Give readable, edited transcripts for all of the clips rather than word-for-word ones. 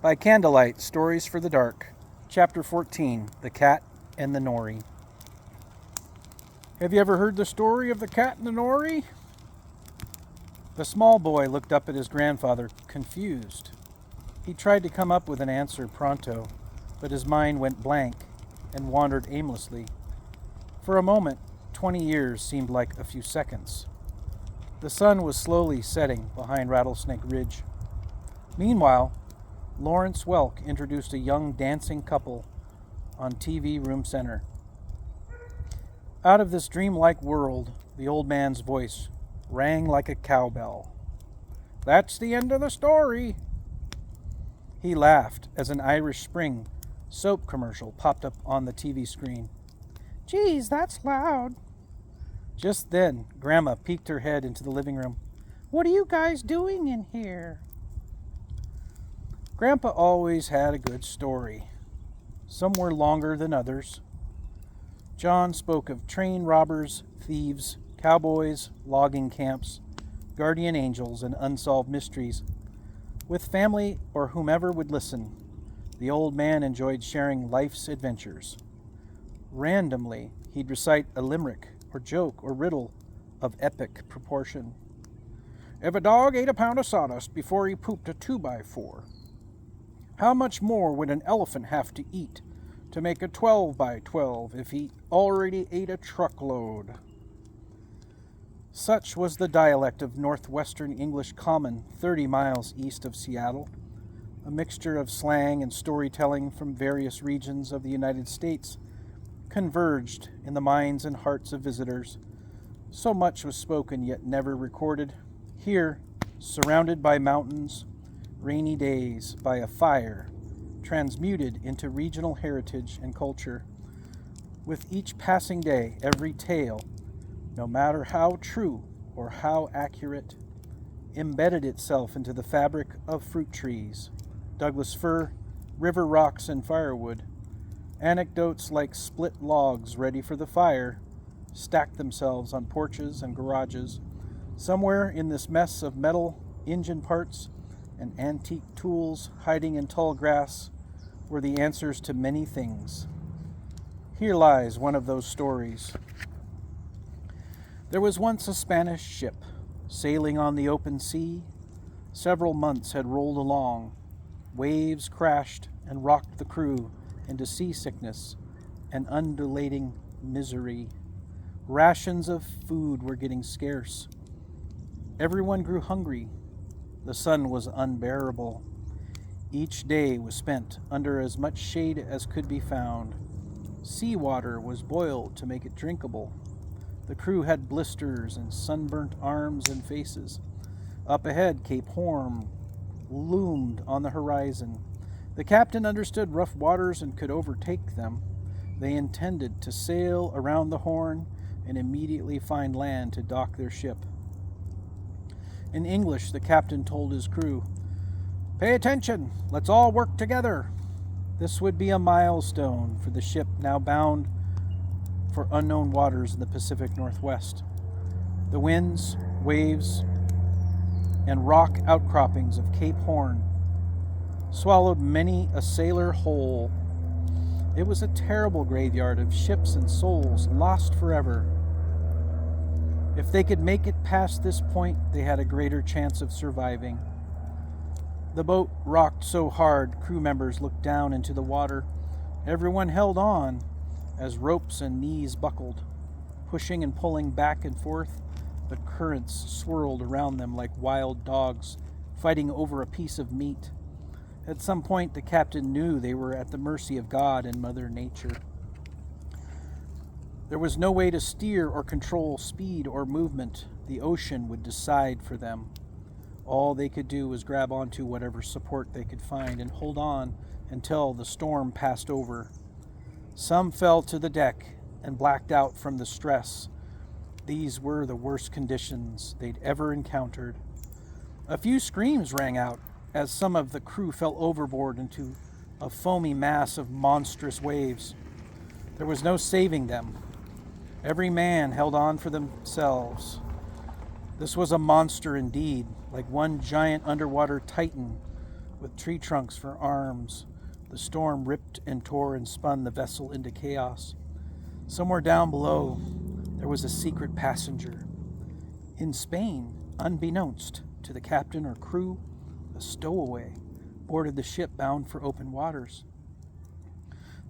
By Candlelight, Stories for the Dark. Chapter 14, The Cat and the Nori. Have you ever heard the story of the cat and the Nori? The small boy looked up at his grandfather, confused. He tried to come up with an answer pronto, but his mind went blank and wandered aimlessly. For a moment, 20 years seemed like a few seconds. The sun was slowly setting behind Rattlesnake Ridge. Meanwhile, Lawrence Welk introduced a young dancing couple on TV Room Center. Out of this dreamlike world, the old man's voice rang like a cowbell. "That's the end of the story." He laughed as an Irish Spring soap commercial popped up on the TV screen. "Geez, that's loud." Just then, Grandma peeked her head into the living room. "What are you guys doing in here?" Grandpa always had a good story. Some were longer than others. John spoke of train robbers, thieves, cowboys, logging camps, guardian angels, and unsolved mysteries. With family or whomever would listen, the old man enjoyed sharing life's adventures. Randomly, he'd recite a limerick or joke or riddle of epic proportion. "If a dog ate a pound of sawdust before he pooped a 2x4, how much more would an elephant have to eat to make a 12x12 if he already ate a truckload?" Such was the dialect of northwestern English Common, 30 miles east of Seattle, a mixture of slang and storytelling from various regions of the United States converged in the minds and hearts of visitors. So much was spoken yet never recorded. Here, surrounded by mountains, rainy days, by a fire, transmuted into regional heritage and culture. With each passing day, every tale, no matter how true or how accurate, embedded itself into the fabric of fruit trees, Douglas fir, river rocks, and firewood. Anecdotes like split logs ready for the fire stacked themselves on porches and garages. Somewhere in this mess of metal, engine parts, and antique tools hiding in tall grass were the answers to many things. Here lies one of those stories. There was once a Spanish ship sailing on the open sea. Several months had rolled along. Waves crashed and rocked the crew into seasickness and undulating misery. Rations of food were getting scarce. Everyone grew hungry. The sun was unbearable. Each day was spent under as much shade as could be found. Seawater was boiled to make it drinkable. The crew had blisters and sunburnt arms and faces. Up ahead, Cape Horn loomed on the horizon. The captain understood rough waters and could overtake them. They intended to sail around the Horn and immediately find land to dock their ship. In English, the captain told his crew, "Pay attention, let's all work together." This would be a milestone for the ship now bound for unknown waters in the Pacific Northwest. The winds, waves, and rock outcroppings of Cape Horn swallowed many a sailor whole. It was a terrible graveyard of ships and souls lost forever. If they could make it past this point, they had a greater chance of surviving. The boat rocked so hard, crew members looked down into the water. Everyone held on as ropes and knees buckled. Pushing and pulling back and forth, the currents swirled around them like wild dogs fighting over a piece of meat. At some point, the captain knew they were at the mercy of God and Mother Nature. There was no way to steer or control speed or movement. The ocean would decide for them. All they could do was grab onto whatever support they could find and hold on until the storm passed over. Some fell to the deck and blacked out from the stress. These were the worst conditions they'd ever encountered. A few screams rang out as some of the crew fell overboard into a foamy mass of monstrous waves. There was no saving them. Every man held on for themselves. This was a monster indeed, like one giant underwater titan With tree trunks for arms, the storm ripped and tore and spun the vessel into chaos. Somewhere down below, there was a secret passenger. In Spain, unbeknownst to the captain or crew, a stowaway boarded the ship bound for open waters.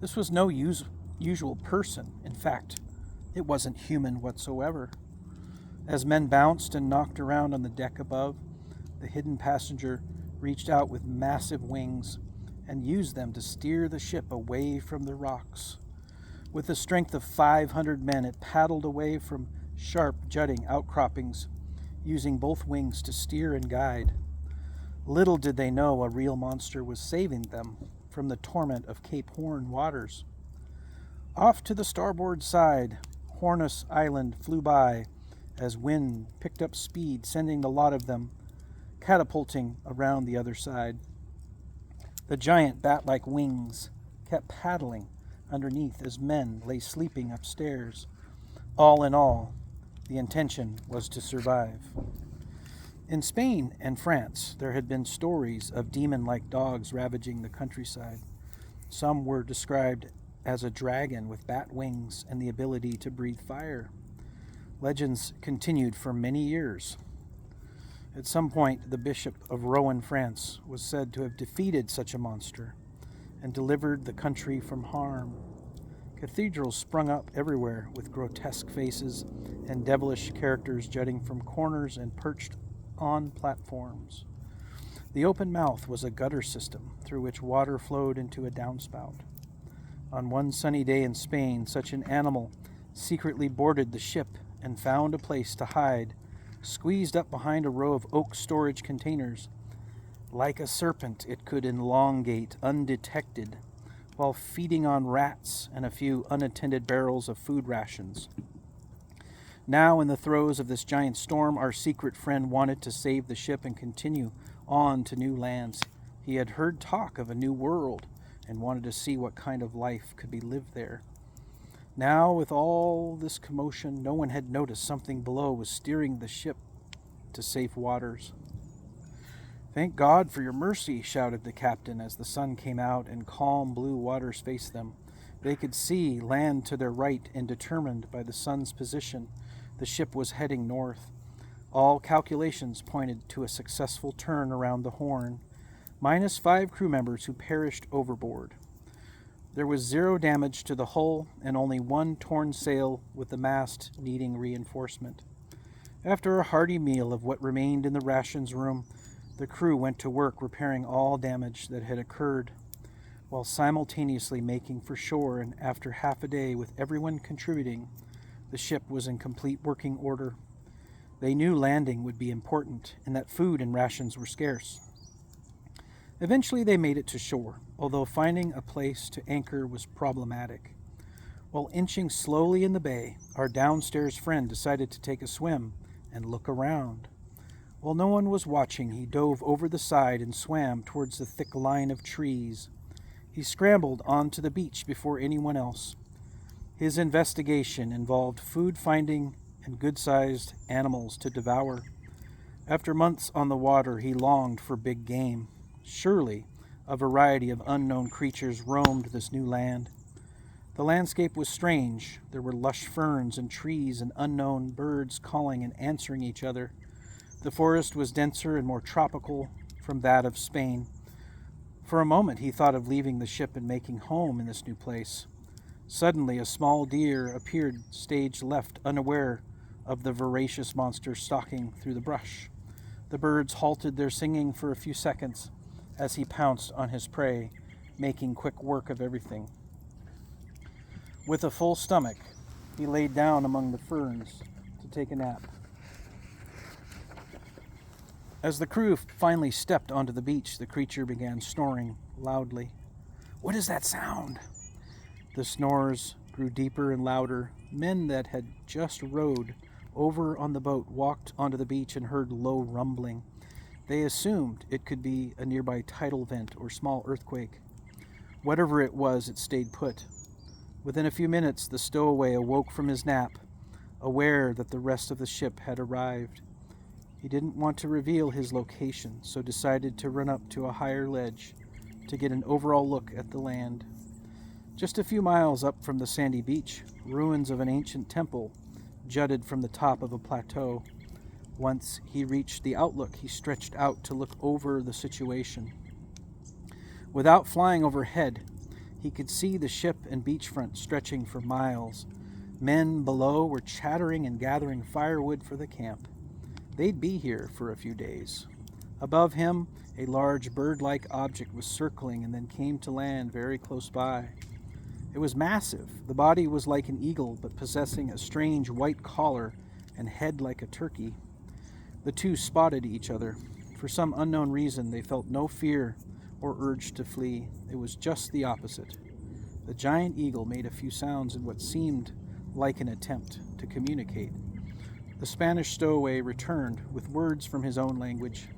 This was no usual person. In fact, it wasn't human whatsoever. As men bounced and knocked around on the deck above, the hidden passenger reached out with massive wings and used them to steer the ship away from the rocks. With the strength of 500 men, it paddled away from sharp, jutting outcroppings, using both wings to steer and guide. Little did they know a real monster was saving them from the torment of Cape Horn waters. Off to the starboard side, Hornus Island flew by as wind picked up speed, sending the lot of them catapulting around the other side. The giant bat-like wings kept paddling underneath as men lay sleeping upstairs. All in all, the intention was to survive. In Spain and France, there had been stories of demon-like dogs ravaging the countryside. Some were described as a dragon with bat wings and the ability to breathe fire. Legends continued for many years. At some point, the Bishop of Rouen, France, was said to have defeated such a monster and delivered the country from harm. Cathedrals sprung up everywhere with grotesque faces and devilish characters jutting from corners and perched on platforms. The open mouth was a gutter system through which water flowed into a downspout. On one sunny day in Spain, such an animal secretly boarded the ship and found a place to hide, squeezed up behind a row of oak storage containers. Like a serpent, it could elongate undetected while feeding on rats and a few unattended barrels of food rations. Now, in the throes of this giant storm, our secret friend wanted to save the ship and continue on to new lands. He had heard talk of a new world and wanted to see what kind of life could be lived there. Now, with all this commotion, no one had noticed something below was steering the ship to safe waters. "Thank God for your mercy," shouted the captain as the sun came out and calm blue waters faced them. They could see land to their right, and determined by the sun's position, the ship was heading north. All calculations pointed to a successful turn around the Horn, minus 5 crew members who perished overboard. There was 0 damage to the hull and only 1 torn sail, with the mast needing reinforcement. After a hearty meal of what remained in the rations room, the crew went to work repairing all damage that had occurred, while simultaneously making for shore, and after half a day with everyone contributing, the ship was in complete working order. They knew landing would be important and that food and rations were scarce. Eventually they made it to shore, although finding a place to anchor was problematic. While inching slowly in the bay, our downstairs friend decided to take a swim and look around. While no one was watching, he dove over the side and swam towards the thick line of trees. He scrambled onto the beach before anyone else. His investigation involved food finding and good-sized animals to devour. After months on the water, he longed for big game. Surely, a variety of unknown creatures roamed this new land. The landscape was strange. There were lush ferns and trees and unknown birds calling and answering each other. The forest was denser and more tropical from that of Spain. For a moment he thought of leaving the ship and making home in this new place. Suddenly a small deer appeared stage left, unaware of the voracious monster stalking through the brush. The birds halted their singing for a few seconds as he pounced on his prey, making quick work of everything. With a full stomach, he laid down among the ferns to take a nap. As the crew finally stepped onto the beach, the creature began snoring loudly. "What is that sound?" The snores grew deeper and louder. Men that had just rowed over on the boat walked onto the beach and heard low rumbling. They assumed it could be a nearby tidal vent or small earthquake. Whatever it was, it stayed put. Within a few minutes, the stowaway awoke from his nap, aware that the rest of the ship had arrived. He didn't want to reveal his location, so decided to run up to a higher ledge to get an overall look at the land. Just a few miles up from the sandy beach, ruins of an ancient temple jutted from the top of a plateau. Once he reached the outlook, he stretched out to look over the situation. Without flying overhead, he could see the ship and beachfront stretching for miles. Men below were chattering and gathering firewood for the camp. They'd be here for a few days. Above him, a large bird-like object was circling and then came to land very close by. It was massive. The body was like an eagle, but possessing a strange white collar and head like a turkey. The two spotted each other. For some unknown reason, they felt no fear or urge to flee. It was just the opposite. The giant eagle made a few sounds in what seemed like an attempt to communicate. The Spanish stowaway returned with words from his own language.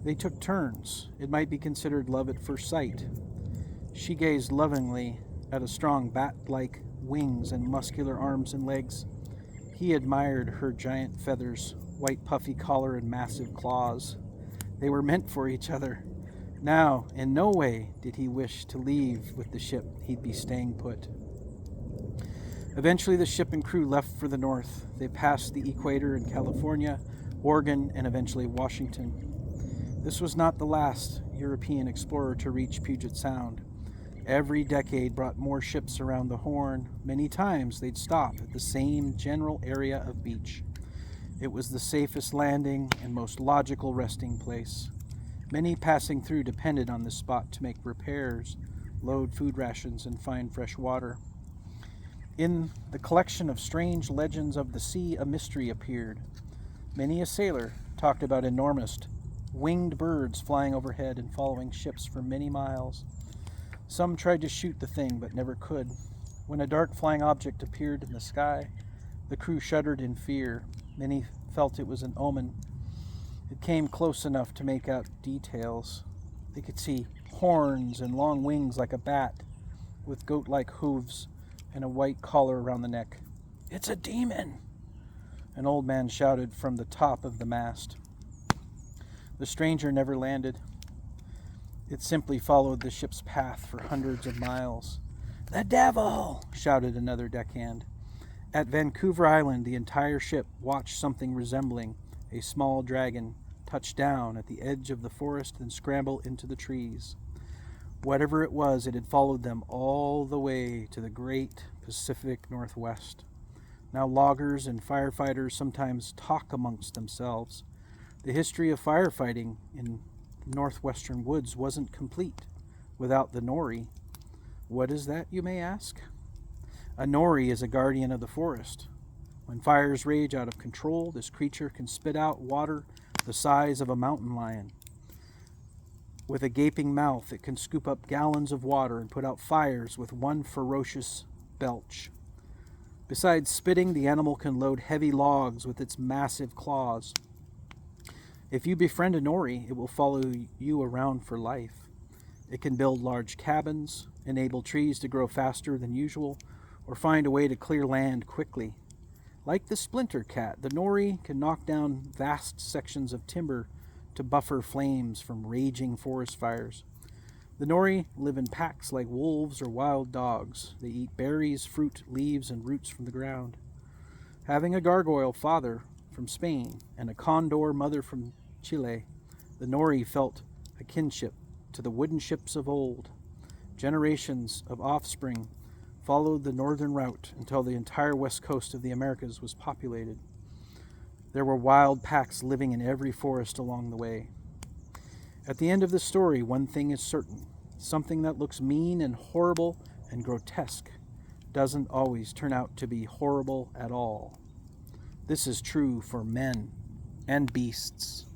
They took turns. It might be considered love at first sight. She gazed lovingly at a strong bat-like wings and muscular arms and legs. He admired her giant feathers, white puffy collar, and massive claws. They were meant for each other. Now, in no way did he wish to leave with the ship. He'd be staying put. Eventually, the ship and crew left for the north. They passed the equator in California, Oregon, and eventually Washington. This was not the last European explorer to reach Puget Sound. Every decade brought more ships around the Horn. Many times they'd stop at the same general area of beach. It was the safest landing and most logical resting place. Many passing through depended on this spot to make repairs, load food rations, and find fresh water. In the collection of strange legends of the sea, a mystery appeared. Many a sailor talked about enormous winged birds flying overhead and following ships for many miles. Some tried to shoot the thing, but never could. When a dark flying object appeared in the sky, the crew shuddered in fear. Many felt it was an omen. It came close enough to make out details. They could see horns and long wings like a bat, with goat-like hooves and a white collar around the neck. "It's a demon!" an old man shouted from the top of the mast. The stranger never landed. It simply followed the ship's path for hundreds of miles. "The devil!" shouted another deckhand. At Vancouver Island, the entire ship watched something resembling a small dragon touch down at the edge of the forest and scramble into the trees. Whatever it was, it had followed them all the way to the great Pacific Northwest. Now loggers and firefighters sometimes talk amongst themselves. The history of firefighting in northwestern woods wasn't complete without the Nori. What is that, you may ask? A Nori is a guardian of the forest. When fires rage out of control, this creature can spit out water the size of a mountain lion. With a gaping mouth, it can scoop up gallons of water and put out fires with one ferocious belch. Besides spitting, the animal can load heavy logs with its massive claws. If you befriend a Nori, it will follow you around for life. It can build large cabins, enable trees to grow faster than usual, or find a way to clear land quickly. Like the splinter cat, the Nori can knock down vast sections of timber to buffer flames from raging forest fires. The Nori live in packs like wolves or wild dogs. They eat berries, fruit, leaves, and roots from the ground. Having a gargoyle father from Spain and a condor mother from Chile, the Nori felt a kinship to the wooden ships of old. Generations of offspring followed the northern route until the entire west coast of the Americas was populated. There were wild packs living in every forest along the way. At the end of the story, one thing is certain. Something that looks mean and horrible and grotesque doesn't always turn out to be horrible at all. This is true for men and beasts.